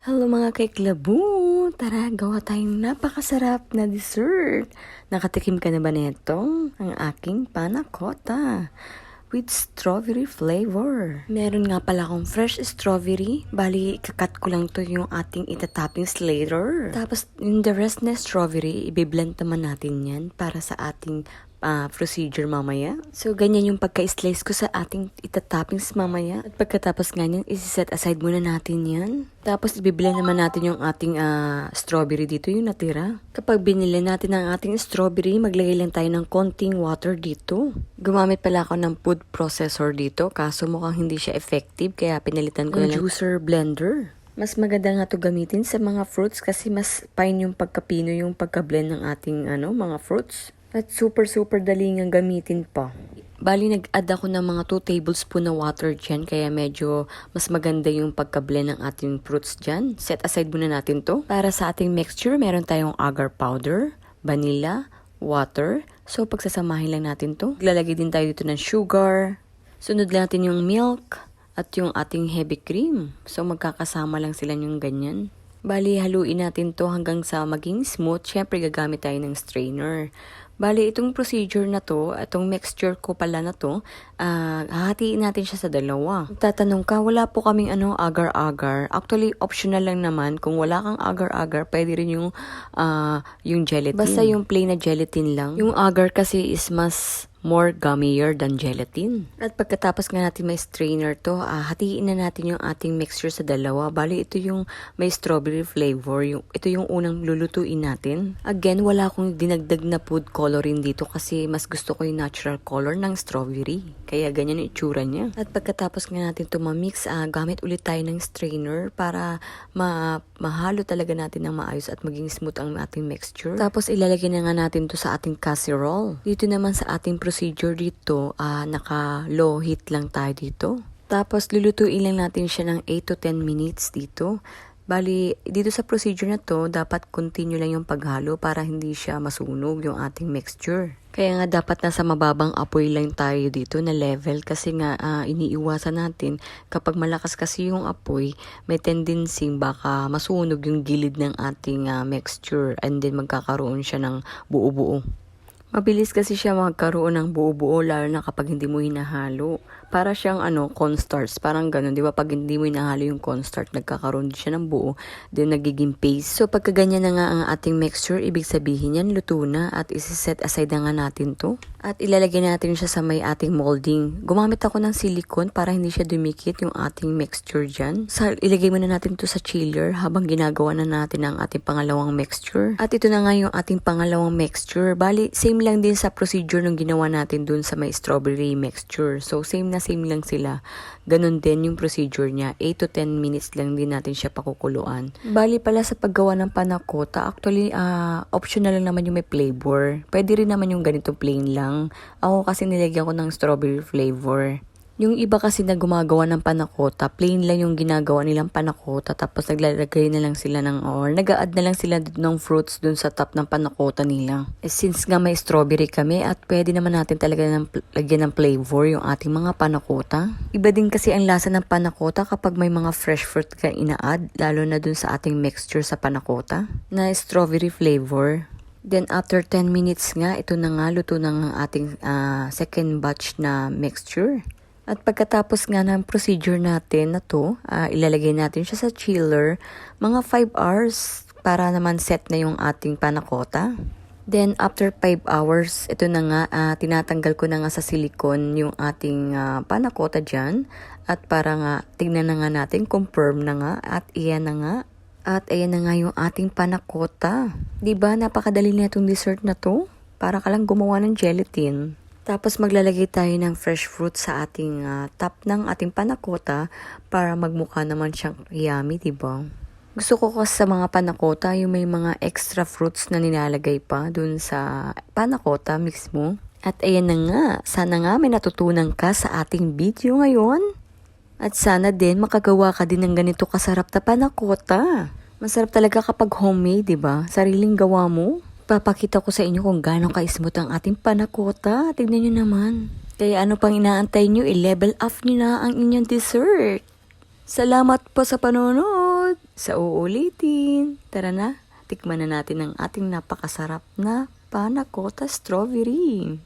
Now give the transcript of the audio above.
Hello mga kaiklabu! Tara, gawa tayong napakasarap na dessert. Nakatikim ka na ba nito? Ang aking panna cotta with strawberry flavor. Meron nga pala akong fresh strawberry. Bali, kakat ko lang to yung ating itatoppings later. Tapos, yung the rest na strawberry, ibiblend naman natin yan para sa ating procedure mamaya. So, ganyan yung pagka-slice ko sa ating itatoppings mamaya. At pagkatapos nga yan, isi-set aside muna natin yan. Tapos, ibiblend naman natin yung ating strawberry dito, yung natira. Kapag binili natin ang ating strawberry, maglagay lang tayo ng konting water dito. Gumamit pala ako ng food processor dito, kaso mukhang hindi siya effective, kaya pinalitan ko na lang juicer blender. Mas maganda nga to gamitin sa mga fruits kasi mas fine yung pagkapino yung pagka-blend ng ating mga fruits. At super dali nga gamitin pa. Bali, nag-add ako ng mga 2 tablespoon na water dyan, kaya medyo mas maganda yung pagka-blend ng ating fruits dyan. Set aside muna natin to. Para sa ating mixture, meron tayong agar powder, vanilla, water. So, pagsasamahin lang natin to. Lalagay din tayo dito ng sugar. Sunod lang natin yung milk at yung ating heavy cream. So, magkakasama lang sila yung ganyan. Bali, haluin natin to hanggang sa maging smooth. Siyempre, gagamit tayo ng strainer. Bali, itong procedure na to, itong mixture ko pala na to, hahatiin natin siya sa dalawa. Tatanong ka, wala po kaming agar-agar. Actually, optional lang naman. Kung wala kang agar-agar, pwede rin yung gelatin. Basta yung plain na gelatin lang. Yung agar kasi is mas more gummier than gelatin. At pagkatapos nga natin may strainer to, hatiin na natin yung ating mixture sa dalawa. Bali, ito yung may strawberry flavor. Ito yung unang lulutuin natin. Again, wala akong dinagdag na food coloring dito kasi mas gusto ko yung natural color ng strawberry. Kaya ganyan yung itsura niya. At pagkatapos nga natin ito ma-mix, gamit ulit tayo ng strainer para mahalo talaga natin ng maayos at maging smooth ang ating mixture. Tapos ilalagay na nga natin to sa ating casserole. Dito naman sa ating procedure dito, naka-low heat lang tayo dito. Tapos, lulutuin lang natin siya ng 8 to 10 minutes dito. Bali, dito sa procedure na to, dapat continue lang yung paghalo para hindi siya masunog yung ating mixture. Kaya nga dapat nasa mababang apoy lang tayo dito na level kasi nga iniiwasan natin kapag malakas kasi yung apoy, may tendency baka masunog yung gilid ng ating mixture and then magkakaroon siya ng buo-buo. Mabilis kasi siya magkaroon ng buo-buo lalo na kapag hindi mo hinahalo. Para siyang cornstarch, parang ganun, di ba? Pag hindi mo hinahalo yung cornstarch, nagkakaroon din siya ng buo, then nagiging paste. So pagka ganyan na nga ang ating mixture, ibig sabihin yan, luto na at isi-set aside na nga natin to. At ilalagay natin siya sa may ating molding. Gumamit ako ng silicone para hindi siya dumikit yung ating mixture dyan. So ilagay muna natin to sa chiller habang ginagawa na natin ang ating pangalawang mixture. At ito na nga yung ating pangalawang mixture. Bali, same lang din sa procedure nung ginawa natin dun sa may strawberry mixture. So, same lang sila. Ganon din yung procedure niya. 8 to 10 minutes lang din natin siya pakukuluan. Bali pala sa paggawa ng panna cotta, actually, optional lang naman yung may flavor. Pwede rin naman yung ganito plain lang. Ako kasi nilagyan ko ng strawberry flavor. Yung iba kasi na gumagawa ng panna cotta, plain lang yung ginagawa nilang panna cotta, tapos naglalagay na lang sila nag-a-add na lang sila ng fruits dun sa top ng panna cotta nila. Since nga may strawberry kami at pwede naman natin talaga lagyan ng flavor yung ating mga panna cotta. Iba din kasi ang lasa ng panna cotta kapag may mga fresh fruit ka ina-add, lalo na dun sa ating mixture sa panna cotta na strawberry flavor. Then after 10 minutes nga, ito na nga luto ng ating second batch na mixture. At pagkatapos nga ng procedure natin na to, ilalagay natin siya sa chiller mga 5 hours para naman set na yung ating panna cotta. Then after 5 hours, ito na nga, tinatanggal ko na nga sa silicone yung ating panna cotta dyan. At para nga, tignan na nga natin, confirm na nga at iyan na nga. At ayan na nga yung ating panna cotta. Diba, napakadali na itong dessert na to? Para ka lang gumawa ng gelatin. Tapos maglalagay tayo ng fresh fruit sa ating top ng ating panna cotta para magmukha naman siyang yummy, diba? Gusto ko kasi sa mga panna cotta yung may mga extra fruits na nilalagay pa dun sa panna cotta mismo. At ayan na nga, sana nga may natutunan ka sa ating video ngayon. At sana din makagawa ka din ng ganito kasarap na panna cotta. Masarap talaga kapag homemade, diba? Sariling gawa mo. Papakita ko sa inyo kung gaano ka-smooth ang ating panna cotta. Tignan nyo naman. Kaya ano pang inaantay nyo, i-level up nyo na ang inyong dessert. Salamat po sa panonood! susunod, sa uulitin. Tara na, tikman na natin ang ating napakasarap na panna cotta strawberry.